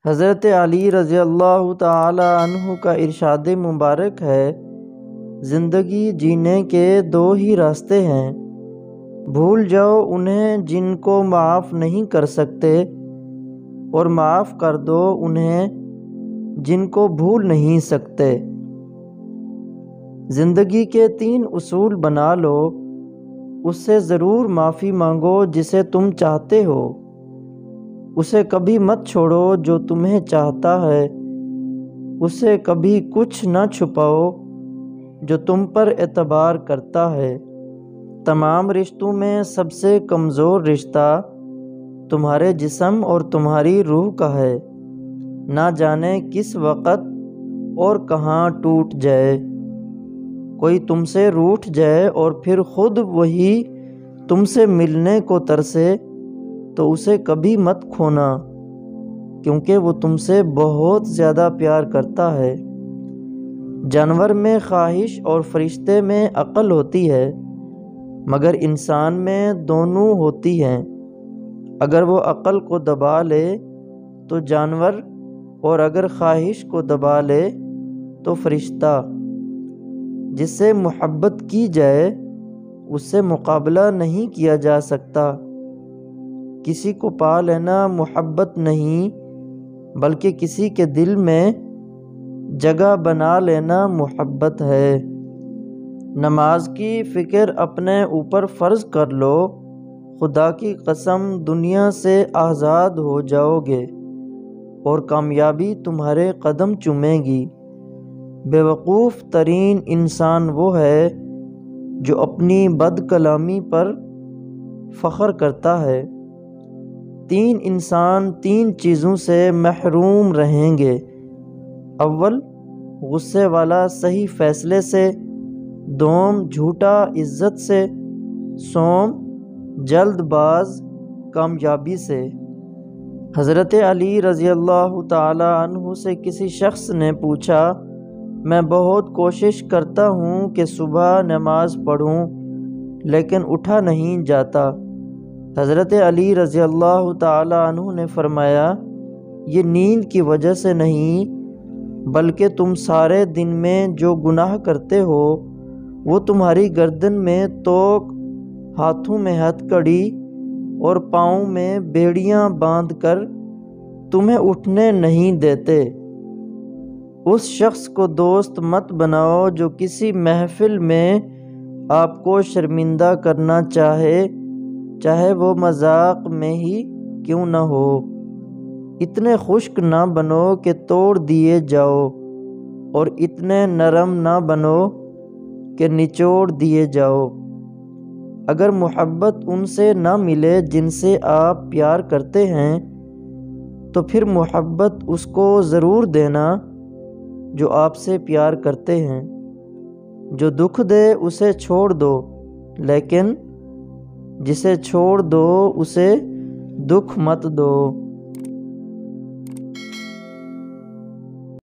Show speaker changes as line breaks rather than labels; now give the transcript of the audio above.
حضرت علی رضی اللہ تعالی عنہ کا ارشاد مبارک ہے، زندگی جینے کے دو ہی راستے ہیں، بھول جاؤ انہیں جن کو معاف نہیں کر سکتے، اور معاف کر دو انہیں جن کو بھول نہیں سکتے۔ زندگی کے 3 اصول بنا لو، اس سے ضرور معافی مانگو جسے تم چاہتے ہو، اسے کبھی مت چھوڑو جو تمہیں چاہتا ہے، اسے کبھی کچھ نہ چھپاؤ جو تم پر اعتبار کرتا ہے۔ تمام رشتوں میں سب سے کمزور رشتہ تمہارے جسم اور تمہاری روح کا ہے، نہ جانے کس وقت اور کہاں ٹوٹ جائے۔ کوئی تم سے روٹھ جائے اور پھر خود وہی تم سے ملنے کو ترسے تو اسے کبھی مت کھونا، کیونکہ وہ تم سے بہت زیادہ پیار کرتا ہے۔ جانور میں خواہش اور فرشتے میں عقل ہوتی ہے، مگر انسان میں دونوں ہوتی ہیں۔ اگر وہ عقل کو دبا لے تو جانور، اور اگر خواہش کو دبا لے تو فرشتہ۔ جس سے محبت کی جائے اس سے مقابلہ نہیں کیا جا سکتا۔ کسی کو پا لینا محبت نہیں، بلکہ کسی کے دل میں جگہ بنا لینا محبت ہے۔ نماز کی فکر اپنے اوپر فرض کر لو، خدا کی قسم دنیا سے آزاد ہو جاؤ گے اور کامیابی تمہارے قدم چومے گی۔ بیوقوف ترین انسان وہ ہے جو اپنی بد کلامی پر فخر کرتا ہے۔ 3 انسان 3 چیزوں سے محروم رہیں گے: اول، غصے والا صحیح فیصلے سے، دوم، جھوٹا عزت سے، سوم، جلد باز کامیابی سے۔ حضرت علی رضی اللہ تعالی عنہ سے کسی شخص نے پوچھا، میں بہت کوشش کرتا ہوں کہ صبح نماز پڑھوں لیکن اٹھا نہیں جاتا۔ حضرت علی رضی اللہ تعالی عنہ نے فرمایا، یہ نیند کی وجہ سے نہیں، بلکہ تم سارے دن میں جو گناہ کرتے ہو وہ تمہاری گردن میں توق، ہاتھوں میں ہتھ کڑی اور پاؤں میں بیڑیاں باندھ کر تمہیں اٹھنے نہیں دیتے۔ اس شخص کو دوست مت بناؤ جو کسی محفل میں آپ کو شرمندہ کرنا چاہے وہ مذاق میں ہی کیوں نہ ہو۔ اتنے خشک نہ بنو کہ توڑ دیے جاؤ، اور اتنے نرم نہ بنو کہ نچوڑ دیے جاؤ۔ اگر محبت ان سے نہ ملے جن سے آپ پیار کرتے ہیں تو پھر محبت اس کو ضرور دینا جو آپ سے پیار کرتے ہیں۔ جو دکھ دے اسے چھوڑ دو، لیکن جسے چھوڑ دو اسے دکھ مت دو۔